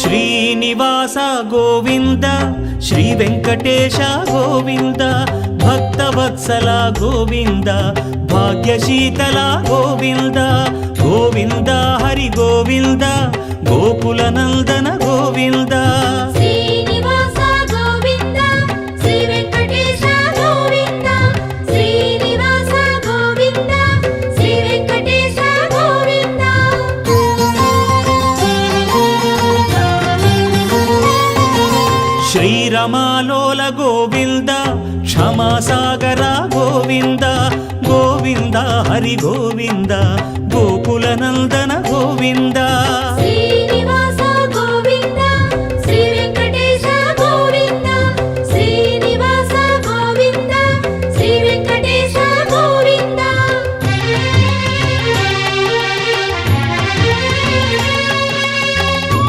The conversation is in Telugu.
శ్రీనివాస గోవింద శ్రీ వెంకటేశ గోవింద భక్తవత్సల గోవింద భాగ్యశీతల గోవింద గోవింద హరి గోవింద గోకుల నందన గోవింద శ్రీనివాస గోవింద శ్రీ వెంకటేశ గోవింద శ్రీనివాస గోవింద శ్రీ వెంకటేశ గోవింద శ్రీరమాలోల గోవింద క్షమాసాగర గోవింద గోవింద హరి గోవింద గోకుల నందన గోవింద శ్రీ